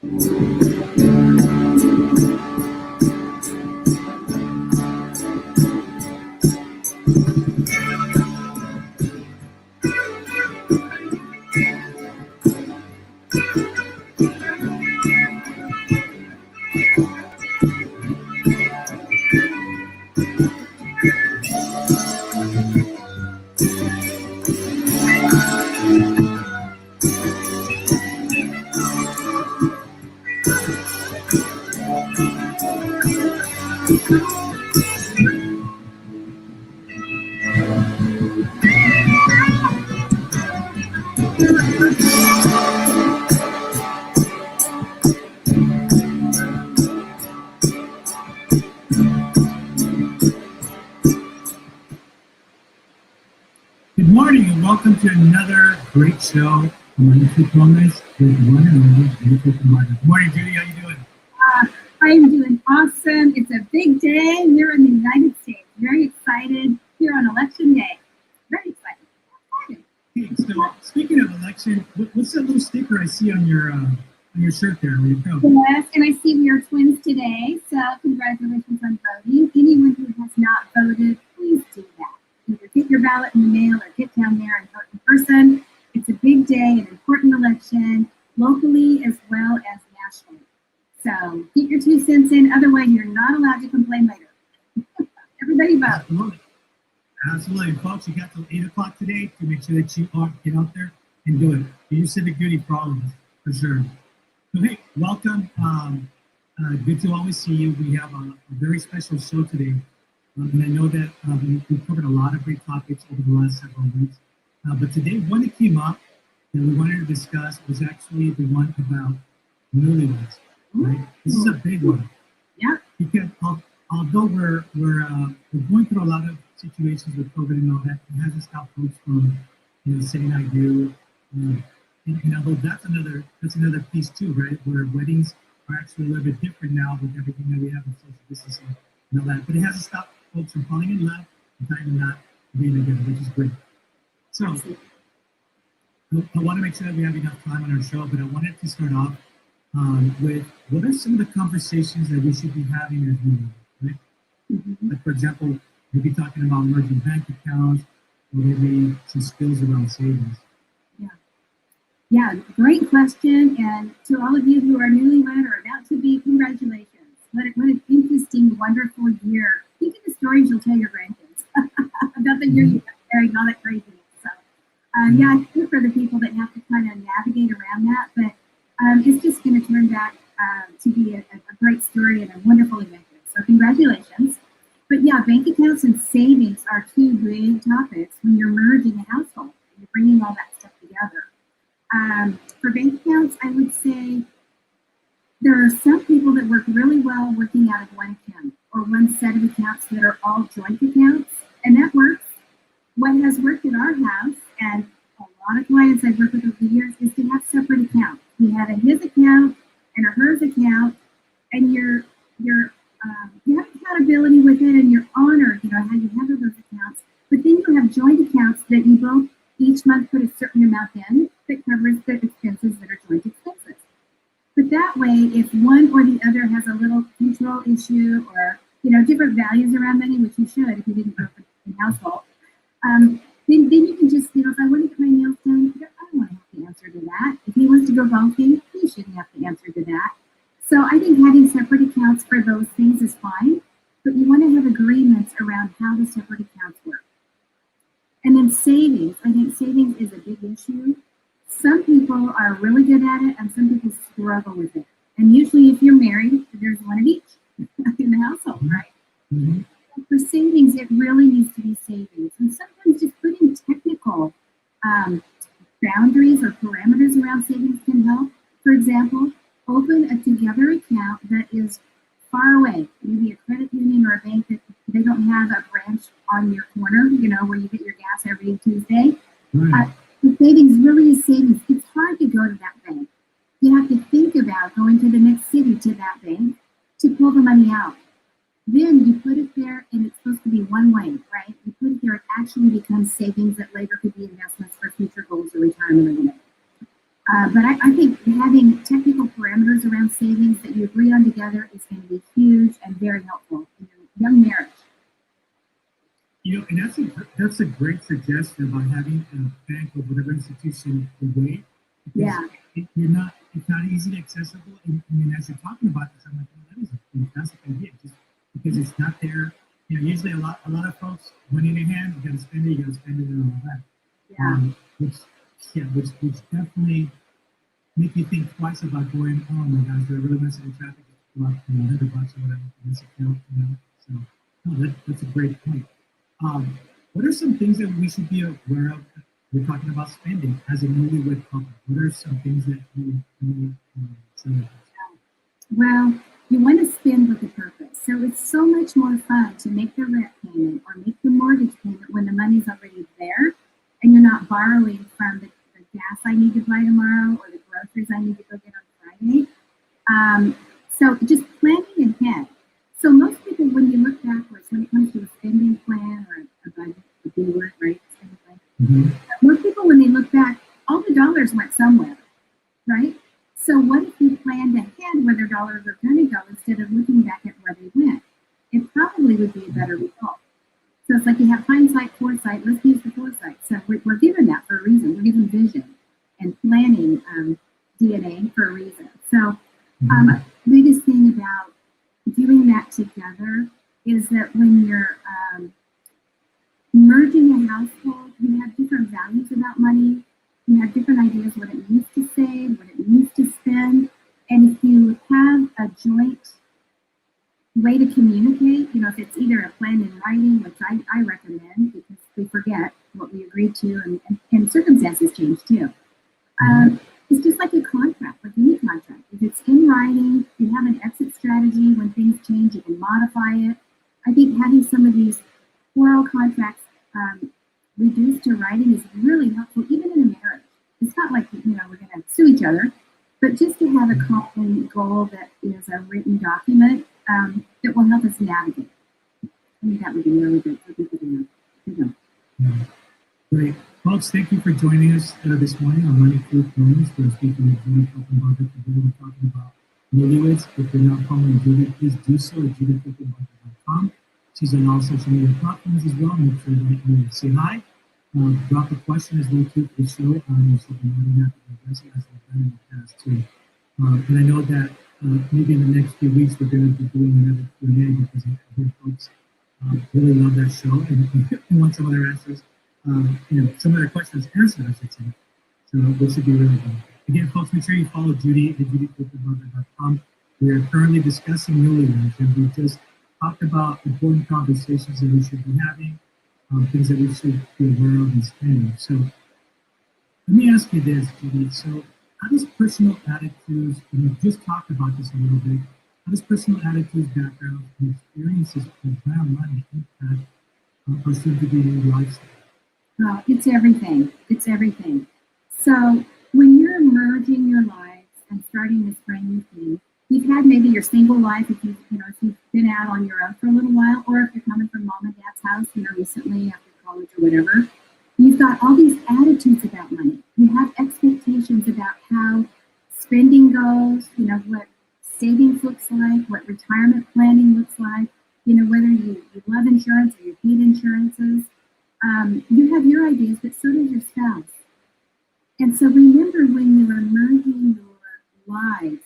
Good morning and welcome to another great show on my YouTube comments with one and only Judy Copenbarger. Good morning, Judy. How you doing? I'm doing awesome. It's a big day here in the United States. Very excited here on Election Day. Very excited. Hey, so speaking of election, what's that little sticker I see on your shirt there? Where you go? Yes, and I see we are twins today, so congratulations on voting. Anyone who has not voted, please do that. Either get your ballot in the mail or get down there and vote in person. It's a big day, an important election, locally as well as nationally. So get your 2 cents in, otherwise you're not allowed to complain later. Everybody vote. Absolutely. Absolutely. Folks, you got till 8 o'clock today to make sure that you get out there and do it. Do your civic duty for all of us, for sure. So, hey, welcome. Good to always see you. We have a very special show today. And I know that we've covered a lot of great topics over the last several weeks. But today, one that came up that we wanted to discuss was actually the one about newlyweds. Right? This is a big one. Yeah. Because although we're going through a lot of situations with COVID and all that, it hasn't stopped folks from saying I do. And although that's another piece too, right? Where weddings are actually a little bit different now with everything that we have in social distancing and all that. But it hasn't stopped folks from falling in love and kind of not being together, which is great. So I want to make sure that we have enough time on our show, but I wanted to start off with what are some of the conversations that we should be having as women, right? Mm-hmm. Like, for example, maybe talking about merging bank accounts or maybe some skills around savings. Yeah, great question. And to all of you who are newlywed or about to be, congratulations. What an interesting, wonderful year. Think of the stories you'll tell your grandkids about the year you got married and all that craziness. So, yeah, I think for the people that have to kind of navigate around that, but it's just going to turn back to be a great story and a wonderful event. So congratulations. But yeah, bank accounts and savings are 2 big topics when you're merging a household and you're bringing all that stuff together. For bank accounts, I would say there are some people that work really well working out of one account or one set of accounts that are all joint accounts, and that works. What has worked in our house, and a lot of clients I've worked with over the years, is to have separate accounts. You have a his account and a hers account, and you have accountability with it, and you're honored, how you handle those accounts. But then you have joint accounts that you both each month put a certain amount in that covers the expenses that are joint expenses. But that way, if one or the other has a little control issue or different values around money, which you should if you didn't grow up in a household, then you can just if I want to get my nails done, I don't want to have to answer to that. If he wants to go golfing, he shouldn't have to answer to that. So I think having separate accounts for those things is fine, but you want to have agreements around how the separate accounts work. And then savings, I think savings is a big issue. Some people are really good at it and some people struggle with it. And usually if you're married, there's one of each in the household, right? Mm-hmm. For savings, it really needs to be savings. And sometimes just putting technical boundaries or parameters around savings can help. For example, open a together account that is far away, maybe a credit union or a bank that they don't have a branch on your corner, where you get your gas every Tuesday. Right. The savings really is savings. It's hard to go to that bank. You have to think about going to the next city to that bank to pull the money out. Then you put it there and it's supposed to be one way, right? You put it there, it actually becomes savings that later could be investments for future goals or retirement or whatever. But I think having technical parameters around savings that you agree on together is going to be huge and very helpful in your young marriage. And that's a great suggestion about having a bank or whatever institution away. Yeah. It's not easily accessible. And as you're talking about this, I'm like, oh, that is a fantastic idea. Just because it's not there. Usually a lot of folks, money in their hand, you got to spend it, and all that. Yeah. Which definitely make you think twice about going, oh my gosh, do I really want to sit in traffic for about $100 or whatever for this account, So, that's a great point. What are some things that we should be aware of? We're talking about spending as a newlywed couple. What are some things that you say? Well, you want to spend with a purpose. So it's so much more fun to make the rent payment or make the mortgage payment when the money's already there and you're not borrowing from the gas I need to buy tomorrow or the groceries I need to go get on Friday. So just planning ahead. So most people, when you look backwards, when it comes to a spending plan or a budget, a B-word, right? Most people, when they look back, all the dollars went somewhere, right? So what if you planned ahead where their dollars are going to go instead of looking back at where they went? It probably would be a better result. So it's like you have hindsight, foresight. Let's use the foresight. So we're given that for a reason. We're given vision and planning DNA for a reason. So biggest thing about doing that together is that when you're merging a household, you have different values about money. You have different ideas what it means to save, what it means to spend. And if you have a joint way to communicate, if it's either a plan in writing, which I recommend because we forget what we agreed to and circumstances change too. It's just like a contract, like any contract. If it's in writing, you have an exit strategy. When things change, you can modify it. I think having some of these oral contracts reduced to writing is really helpful, even in a marriage. It's not like, we're going to sue each other, but just to have a common goal that is a written document that will help us navigate. I think that would be really good for people to know. Great. Folks, thank you for joining us this morning on Money Truth Moments. We're speaking with Judy Copenbarger today. We're talking about newlyweds. If you're not following Judy, please do so at judycopenbarger.com. She's on all social media platforms as well. Make sure that you say hi. Drop a question as well too for the show. She'll be more than happy to address it as we've done in the past too. And I know that maybe in the next few weeks we're going to be doing another Q&A because I hear folks really love that show and want some of their answers. Some of their questions answered, I should say. So this should be really good. Again, folks, make sure you follow Judy at judycopenbarger.com. We are currently discussing newlyweds, and we just talked about important conversations that we should be having, things that we should be aware of and spending. So let me ask you this, Judy. So how does personal attitudes, and we just talked about this a little bit, how does personal attitudes, backgrounds, and experiences around money impact our soon-to-be lifestyle? Oh, it's everything. It's everything. So when you're merging your lives and starting this brand new thing, you've had maybe your single life if you've been out on your own for a little while, or if you're coming from mom and dad's house, recently after college or whatever. You've got all these attitudes about money. You have expectations about how spending goes, what savings looks like, what retirement planning looks like, whether you love insurance or you hate insurances. You have your ideas, but so does your spouse. And so remember, when you are merging your lives,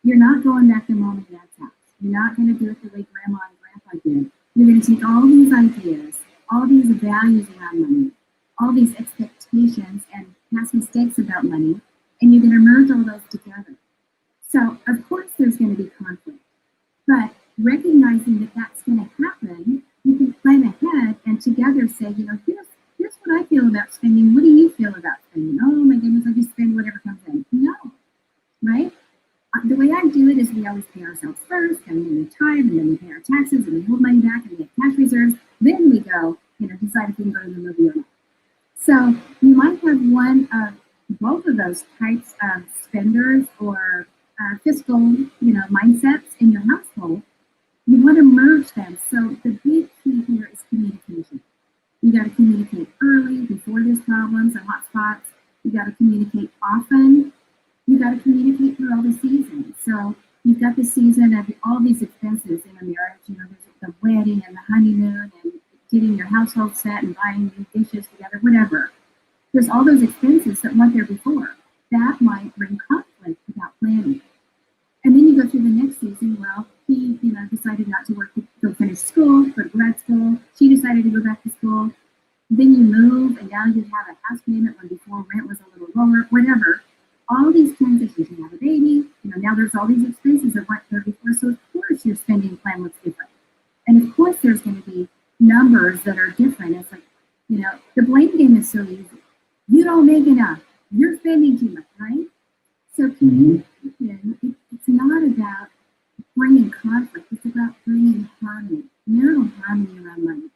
you're not going back to mom and dad's house. You're not going to do it the way grandma and grandpa did. You're going to take all these ideas, all these values around money, all these expectations and past mistakes about money, and you're going to merge all those together. So, of course, there's going to be conflict. But recognizing that that's going to happen, you can plan ahead and together say, here's what I feel about spending. What do you feel about spending? Oh my goodness, I just spend whatever comes in. No, right? The way I do it is we always pay ourselves first, and then we tithe, and then we pay our taxes, and we hold money back, and we get cash reserves. Then we go, decide if we can go to the movie or not. So you might have one of both of those types of spenders or fiscal, mindsets in your household. You want to merge them. So the big key here is communication. You got to communicate early before there's problems and hot spots. You got to communicate often. You got to communicate through all the seasons. So you've got the season of all these expenses in a marriage. You know, there's the wedding and the honeymoon and getting your household set and buying new dishes together, whatever. There's all those expenses that weren't there before. That might bring conflict without planning. And then you go through the next season. Well, he, decided not to work to go finish school, go to grad school. She decided to go back to school. Then you move, and now you have a house payment when before rent was a little lower, whatever. All these transitions, you have a baby, now there's all these expenses that weren't there before. So of course your spending plan looks different. And of course there's going to be numbers that are different. It's like, the blame game is so easy. You don't make enough. You're spending too much, right? So communication, it's not about bringing conflict. It's about bringing harmony, marital harmony around money.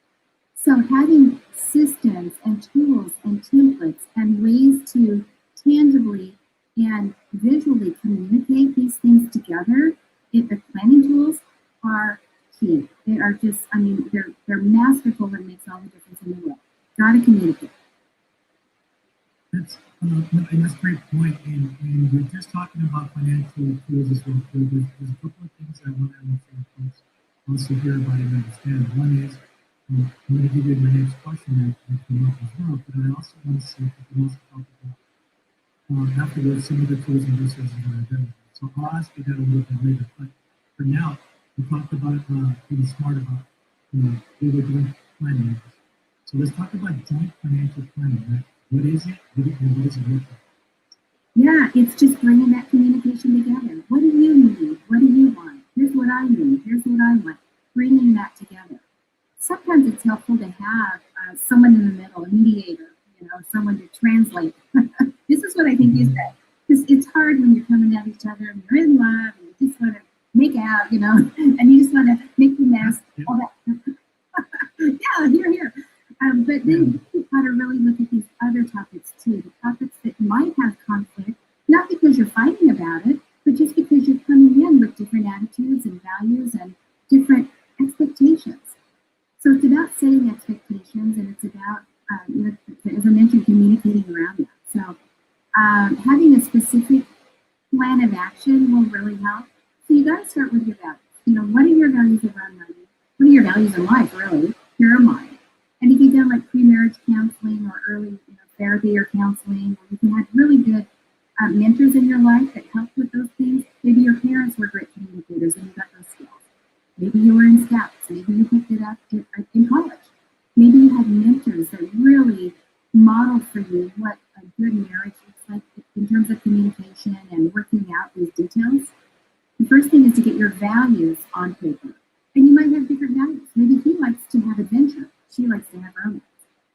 So having systems and tools and templates and ways to tangibly and visually communicate these things together, the planning tools are key. They are just, they're masterful and makes all the difference in the world. Got to communicate. That's a great point. And we're just talking about financial tools as well. There's a couple of things I want to make sure folks also hear about and understand. One is, I'm going to give you my next question that came up as well, but I also want to see if we can also talk about afterwards some of the tools and resources that are available. So I'll ask you that a little bit later. But for now, we talked about being smart about what we're doing planning. So let's talk about joint financial planning, right? What is it? What does it look like? Yeah, it's just bringing that communication together. What do you need? What do you want? Here's what I need. Here's what I want. Bringing that together. Sometimes it's helpful to have someone in the middle, a mediator, someone to translate. This is what I think you said. Because it's hard when you're coming at each other and you're in love and you just want to make out, and you just want to make the mess, all that. Yeah, here. But then you've got to really look at these other topics too, the topics that might have conflict, not because you're fighting about it, but just because you're coming in with different attitudes and values and different expectations. So it's about setting expectations, and it's about, as I mentioned, communicating around that. So having a specific plan of action will really help. So you got to start with your values. What are your values around money? What are your values in life, really? Here are mine. And if you've done like pre-marriage counseling or early therapy or counseling, or you can have really good mentors in your life that help with those things. Maybe your parents were great communicators and you got those skills. Maybe you were in scouts. Maybe you picked it up in college. Maybe you had mentors that really modeled for you what a good marriage looks like in terms of communication and working out these details. The first thing is to get your values on paper. And you might have different values. Maybe he likes to have adventure. She likes to have romance.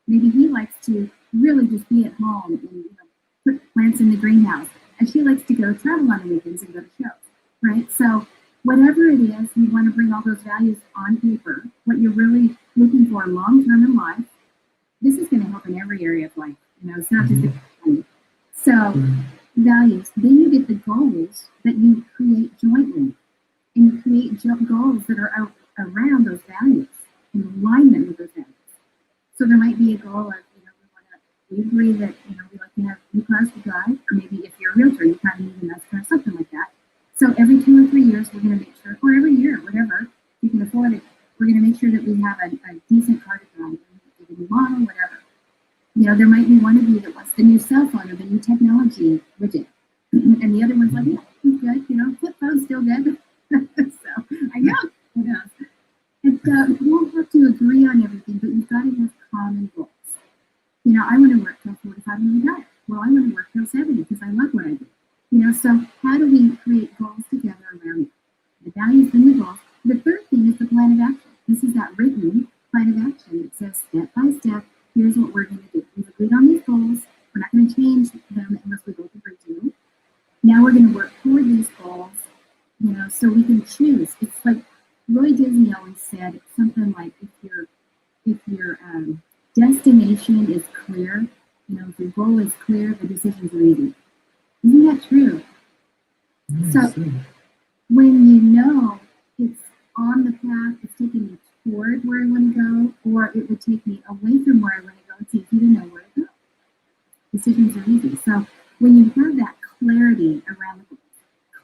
Maybe he likes to really just be at home and put plants in the greenhouse. And she likes to go travel on the weekends and go to shows, right? So whatever it is, you want to bring all those values on paper, what you're really looking for long-term in life. This is going to help in every area of life. It's not just money. So values. Then you get the goals that you create jointly. And you create goals that are around those values, in alignment with those values. So there might be a goal of, we agree that, we like to have new cars to drive, or maybe if you're a realtor, you kind of need a nice car, something like that. So every 2 or 3 years, we're going to make sure, or every year, whatever, you can afford it, we're going to make sure that we have a decent car to drive, a new model, whatever. There might be one of you that wants the new cell phone or the new technology widget. And the other one's like, yeah, it's good, flip phone's still good. So I know, And you don't have to agree on everything, but you've got to have common goals. I want to work till 45 and retire. Well, I want to work till 70 because I love what I do. So how do we create goals together around it? The values and the goals. The third thing is the plan of action. This is that written plan of action that says step by step, here's what we're going to do. We've agreed on these goals. We're not going to change them unless we both agree to. Now we're going to work toward these goals, so we can choose. It's like Roy Disney always said, something like if your destination is clear, if your goal is clear, the decisions are easy. Isn't that true? So when you know it's on the path, it's taking me toward where I want to go, or it would take me away from where I want to go, it's easy to know where to go. Decisions are easy. So when you have that clarity around the goals,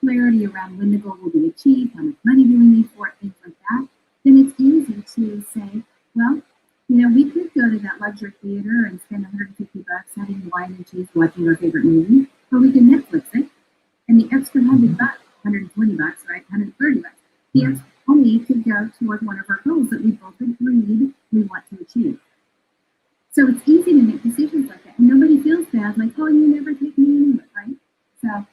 clarity around when the goal will be achieved, how much money do we need for it, things like that, then it's easy to say, well, we could go to that luxury theater and spend $150 having wine and cheese watching our favorite movie, or we can Netflix it, and the extra $100, $120, right, $130, the extra money could go toward one of our goals that we both agreed we want to achieve. So it's easy to make decisions like that, and nobody feels bad, like, oh, you never take me anywhere, right? So,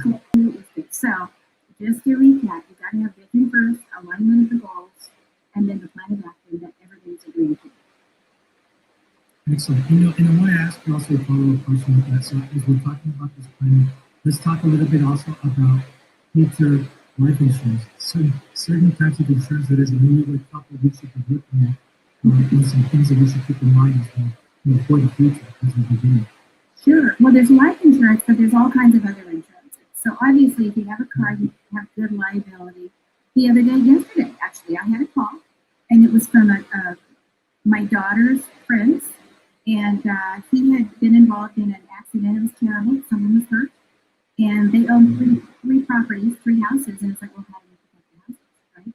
clarity is good. So, just to recap, you got to have vision first, alignment of the goals, and then the plan of action that everybody's agreeing to. Excellent. And I want to ask you also a follow-up question with that. So as we're talking about this planning, let's talk a little bit also about future life insurance. Certain types of insurance that as a newlywed couple we should be looking at, and some things that we should keep in mind as well, for the future as we begin. Sure. Well, there's life insurance, but there's all kinds of other insurances. So obviously, if you have a car, you have good liability. The other day, yesterday, actually, I had a call, and it was from my daughter's friends, and he had been involved in an accident. It was terrible. Someone was hurt, and they owned three properties, three houses, and it's like, well, how do you protect the houses,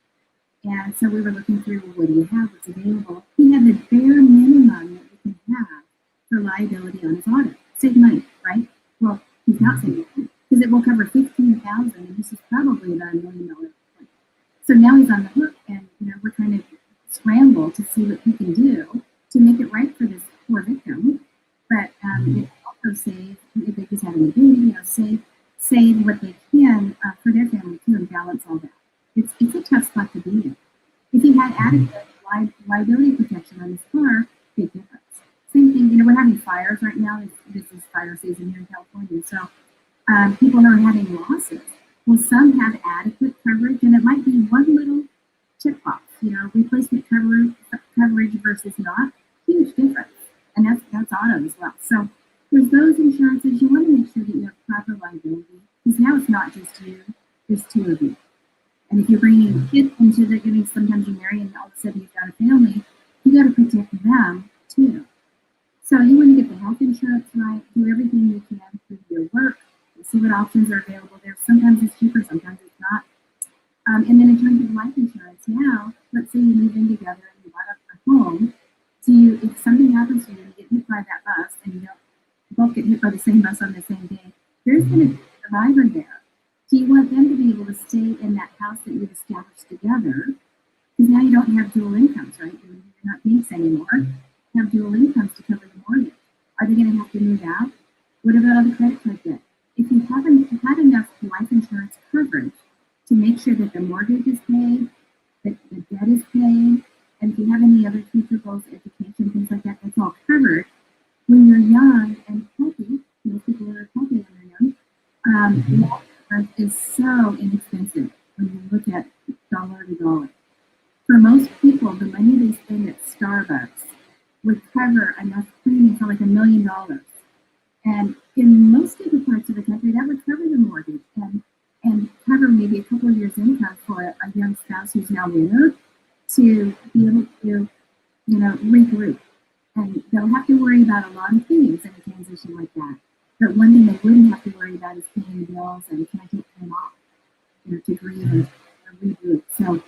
right? And so we were looking through, well, what do you have? What's available? He had the bare minimum that you can have for liability on his auto. Save money, right? Well, he's not saving money because it will cover $15,000, and this is probably about $1 million. So now he's on the hook, and we're trying to scramble to see what we can do to make it right for this poor victim. But it also save if they just had a baby, save what they can for their family too, and balance all that. It's a tough spot to be in. If he had adequate liability protection on his car, big difference. Same thing, we're having fires right now. This is fire season here in California. So people are having losses. Well, some have adequate coverage, and it might be one little check box, replacement coverage versus not. Huge difference. And that's auto as well. So there's those insurances. You want to make sure that you have proper liability, because now it's not just you, there's two of you. And if you're bringing kids into the getting, sometimes you marry and all of a sudden you've got a family, you got to protect them too. So you want to get the health insurance right, do everything you can through your work, see what options are available there. Sometimes it's cheaper, sometimes it's not. And then in terms of life insurance, now, let's say you move in together and you bought up a home. If something happens to you and you get hit by that bus, and you don't both get hit by the same bus on the same day, there's going to be a survivor there. Do you want them to be able to stay in that house that you've established together? Because now you don't have dual incomes, right? You're not mates anymore. You have dual incomes to cover the mortgage. Are they going to have to move out? What about all the credit card debt? If you haven't had enough life insurance coverage to make sure that the mortgage is paid, that the debt is paid, and if you have any other future goals, education, things like that, that's all covered. When you're young and healthy, most people are healthy when they're young, life insurance is so inexpensive when you look at dollar to dollar. For most people, the money they spend at Starbucks would cover enough premium for like $1 million. And in most of the parts of the country, that would cover the mortgage and cover maybe a couple of years' income for a young spouse who's now widowed to be able to, regroup. And they'll have to worry about a lot of things in a transition like that. But one thing they wouldn't have to worry about is paying the bills and can I take time off, to grieve and regroup. So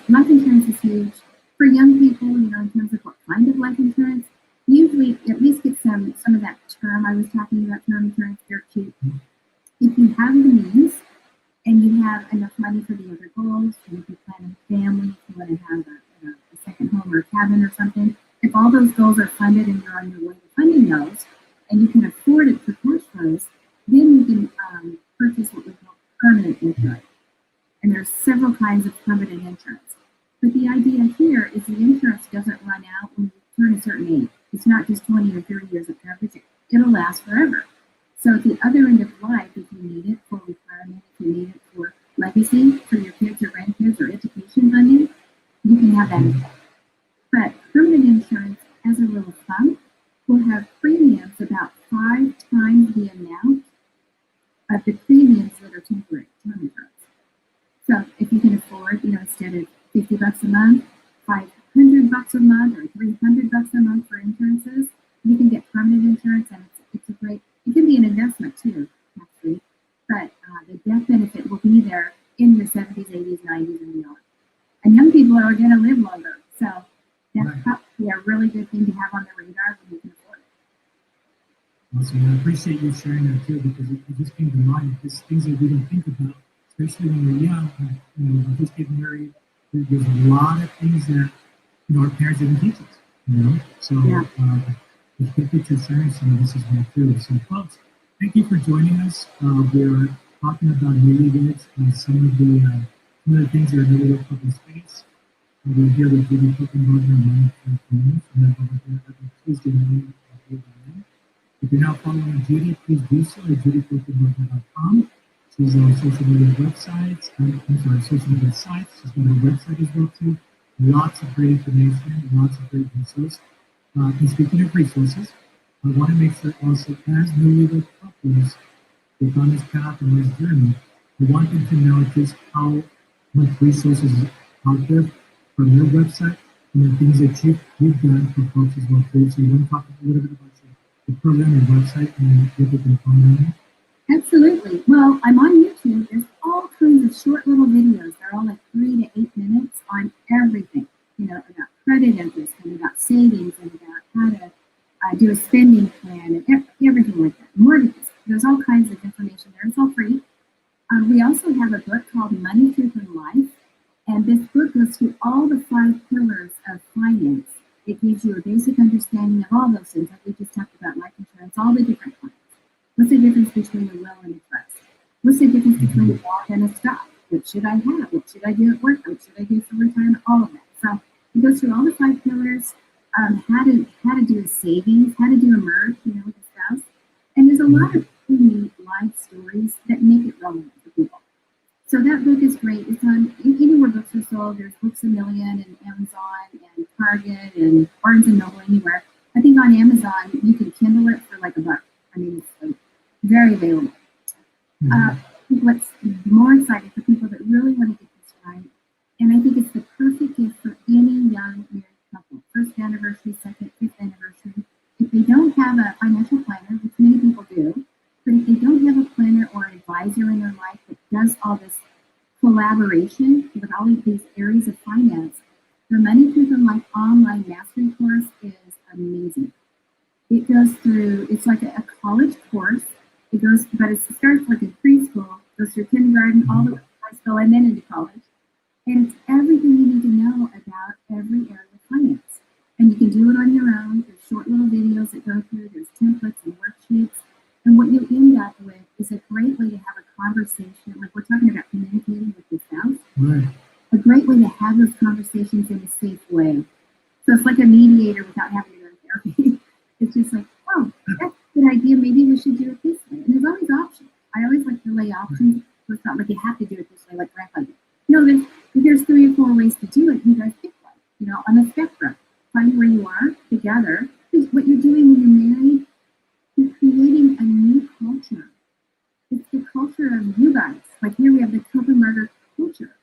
life insurance is huge. For young people, in terms of what kind of life insurance, usually at least get some of that term. I was talking about term insurance, they're cheap. If you have the means and you have enough money for the other goals, if you plan a family, if you want to have a second home or a cabin or something, if all those goals are funded and you're on your way to funding those, and you can afford it for cash flows, then you can purchase what we call permanent insurance. And there's several kinds of permanent insurance. But the idea here is the insurance doesn't run out when you turn a certain age. It's not just 20 or 30 years of coverage. It'll last forever. So at the other end of life, if you need it for retirement, if you need it for legacy, for your kids or grandkids or education funding, you can have that. But permanent insurance, as a rule of thumb, will have premiums about 5 times the amount of the premiums that are temporary term insurance. So if you can afford, instead of $50 a month, $500 a month, or $300 a month for insurances, you can get permanent insurance, and it can be an investment too, actually, but the death benefit will be there in your 70s, 80s, 90s, and beyond. And young people are going to live longer, so that's probably a really good thing to have on the radar when you can afford it. Awesome. I appreciate you sharing that too, because it just came to mind. Just things that we don't think about, especially when we're young. We just get married. There's a lot of things that our parents didn't teach us. So it's good that you're sharing some of this as well too. So, folks, thank you for joining us. We're talking about newlyweds and some of the things that are newlywed public space. We're here with Judy Copenbarger and Mike Community, and then over here every Tuesday morning at 8 a.m. If you're not following Judy, please do so at judycopenbarger.com. She's on social media websites. Social media sites. She's got her website as well too. Lots of great information, lots of great resources. And speaking of resources, I want to make sure also as newlywed couples get on this path and this journey, I want them to know just how much resources is out there from your website and the things that you've done for folks as well too. So you want to talk a little bit about the program and website and what they can find on it? Absolutely. Well, I'm on YouTube. There's all kinds of short little videos. They're all like 3 to 8 minutes on everything, about credit interest and about savings and about how to do a spending plan and everything like that. Mortgages. There's all kinds of information there. It's all free. We also have a book called Money, Truth, and Life. And this book goes through all the 5 pillars of finance. It gives you a basic understanding of all those things, like we just talked about life insurance, all the different kinds. What's the difference between a will and a trust? What's the difference between a bond and a stock? What should I have? What should I do at work? What should I do for retirement? All of that. So it goes through all the 5 pillars, how to do a savings, how to do a merge, with a spouse. And there's a lot of really neat life stories that make it relevant for people. So that book is great. It's on anywhere books are sold. There's Books A Million and Amazon and Target and Barnes and Noble, anywhere. I think on Amazon you can Kindle it for like $1. I mean, it's like very available. What's more exciting for people that really want to get this right, and I think it's the perfect gift for any young married couple. First anniversary, second, fifth anniversary. If they don't have a financial planner, which many people do, but if they don't have a planner or an advisor in their life that does all this collaboration with all of these areas of finance, the Money, Truth, and Life online mastery course is amazing. It goes through, it's like a college course. It starts like in preschool, goes through kindergarten, all the way to high school, and then into college. And it's everything you need to know about every area of finance. And you can do it on your own. There's short little videos that go through, there's templates and worksheets. And what you end up with is a great way to have a conversation, like we're talking about communicating with your spouse. Right. A great way to have those conversations in a safe way. So it's like a mediator without having to go to therapy. It's just like, oh, that's a good idea. Maybe we should do it this way. And there's always options. I always like to lay options. So it's not like you have to do it this way, like Grandpa did. No, there's 3 or 4 ways to do it. You guys pick one. On the spectrum. Find where you are together. Because what you're doing when you're married, you're creating a new culture. It's the culture of you guys. Like here we have the Copenbarger culture.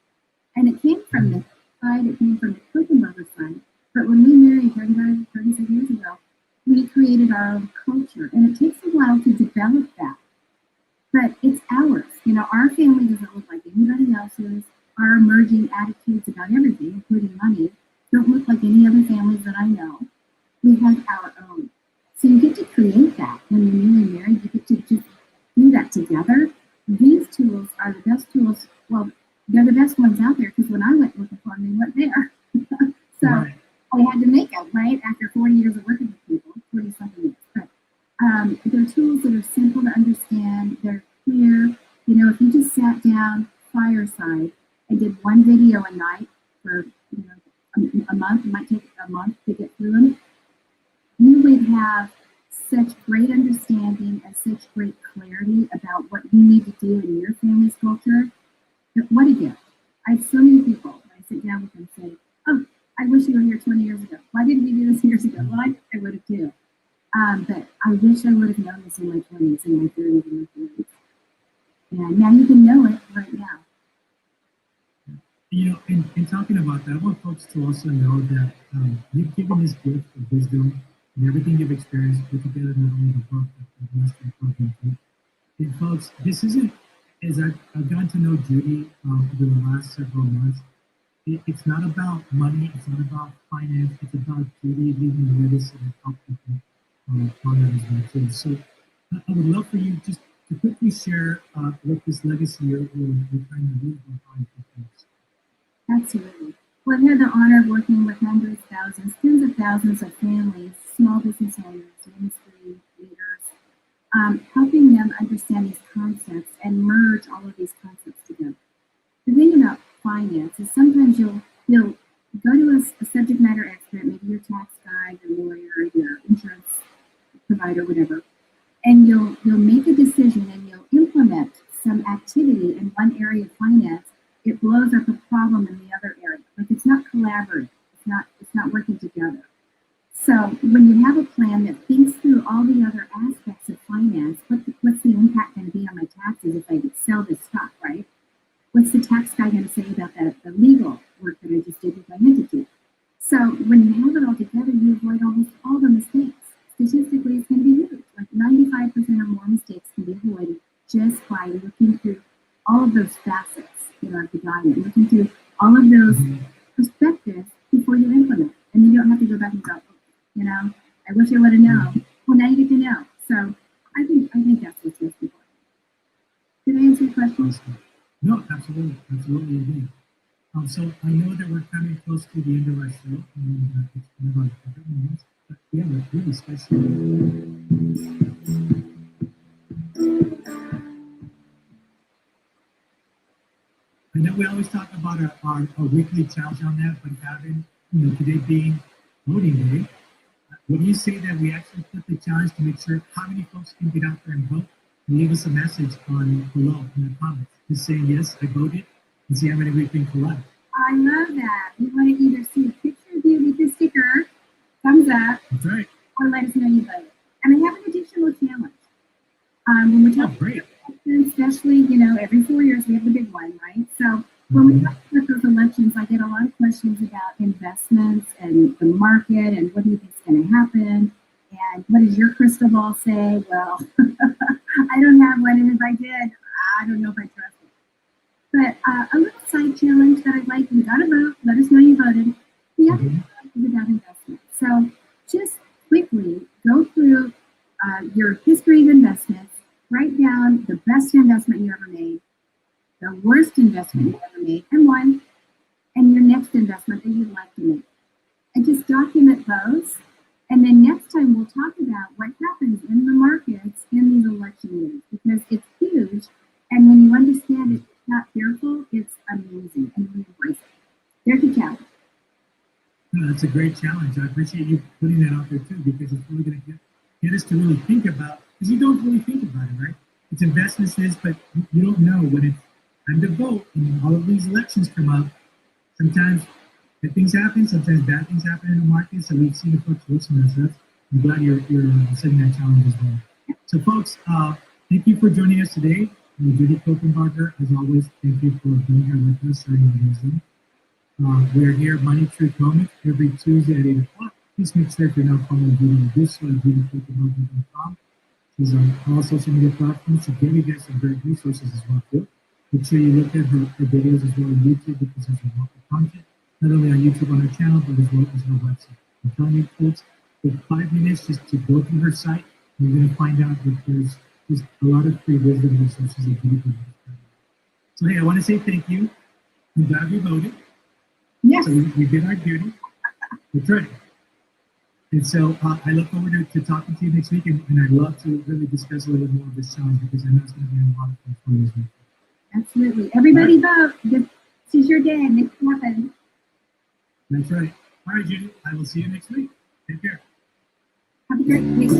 And it came from the side, it came from the Copenbarger side. But when we married 37 years ago, we created our own culture. And it takes a while to develop that. But it's ours. Our family doesn't look like anybody else's. Our emerging attitudes about everything, including money, don't look like any other families that I know. We have our own. So you get to create that when you're newly married. You get to just do that together. These tools are the best tools. Well, they're the best ones out there because when I went looking for them, they weren't there. So I had to make them, right? After 40 years of working with people, 40-something years. But they're tools that are simple to understand. They're clear. If you just sat down fireside and did one video a night for a month, it might take a month to get through them, you would have such great understanding and such great clarity about what you need to do in your family's culture. What a gift. I have so many people, I sit down with them and say, oh, I wish you were here 20 years ago. Why didn't you do this years ago? Well, I think I would have too. But I wish I would have known this in my 20s, in my 30s, and my 40s. And now you can know it right now. In talking about that, I want folks to also know that you've given this gift of wisdom and everything you've experienced, put together not only the book, but the mastery program too. And folks, this isn't, as I've gotten to know Judy over the last several months, it's not about money, it's not about finance, it's about Judy leaving a legacy and help people on that as well too. So I would love for you just to quickly share what this legacy you're trying to leave behind for folks. Absolutely. Well, I've had the honor of working with hundreds, thousands, tens of thousands of families, small business owners, ministry leaders, helping them understand these concepts and merge all of these concepts together. The thing about finance is sometimes you'll go to a subject matter expert, maybe your tax guy, your lawyer, your insurance provider, whatever, and you'll make a decision and you'll implement some activity in one area of finance. It blows up a problem in the other area. Like it's not collaborative. It's not working together. So when you have a plan that thinks through all the other aspects of finance, what's the impact going to be on my taxes if I sell this stock, right? What's the tax guy going to say about the legal work that I just did with my entity? So when you have it all together, you avoid almost all the mistakes. Statistically, it's going to be huge. Like 95% or more mistakes can be avoided just by looking through all of those facets, of the diamond, looking through all of those perspectives before you implement. And you don't have to go back and go, I wish I would have known. Well, now you get to know. So I think that's what's most important. Did I answer your question? No, absolutely, absolutely indeed. So I know that we're coming close to the end of our show, and it's been about 100 minutes, but we have a really special. I know we always talk about our weekly challenge on that, but having, today being voting day, would you say that we actually put the challenge to make sure how many folks can get out there and vote? And leave us a message on below in the comments. Just saying, yes, I voted, and see how many we can collect. I love that. We want to either see a picture of you with your sticker, thumbs up, that's right, or let us know you voted. And I have an additional challenge. When we're talking great. Especially, every 4 years we have the big one, right? So when we talk about those elections, I get a lot of questions about investments and the market and what do you think is going to happen and what does your crystal ball say? Well, I don't have one, and if I did, I don't know if I trust it. But a little side challenge that I'd like, you got to vote, let us know you voted. The other is about investment. So just quickly go through your history of investments. Write down the best investment you ever made, the worst investment you ever made, and one, and your next investment that you'd like to make. And just document those. And then next time we'll talk about what happens in the markets in these election years, because it's huge. And when you understand it, it's not fearful, it's amazing, and we embrace it. There's your challenge. No, that's a great challenge. I appreciate you putting that out there too, because it's really going to get us to really think about, because you don't really think about it, right? It's investments, but you don't know when it's time to vote and all of these elections come up. Sometimes good things happen, sometimes bad things happen in the market. So we've seen the fluctuation of that. I'm glad you're setting that challenge as well. So folks, thank you for joining us today. I'm Judy Copenbarger. As always, thank you for being here with us, sharing your wisdom. We're here Money Truth Moment every Tuesday at 8 o'clock. Please make sure if you're not following Judy, to do so at judycopenbarger.com. She's on all social media platforms. She gave you guys some great resources as well too. Make sure you look at her videos as well on YouTube, because there's a lot of content, not only on YouTube on her channel, but as well as her website. I'm telling you folks, take 5 minutes just to go through her site, and you're going to find out that there's a lot of free wisdom resources that you can use. So hey, I want to say thank you. I'm glad you voted. Yes. So we did our duty. That's right. And so I look forward to talking to you next week, and I'd love to really discuss a little bit more of this challenge, because I know it's going to be a lot of fun for you as well. Absolutely. Everybody vote. This is your day. Make it happen. That's right. All right, Judy. I will see you next week. Take care. Have a great week.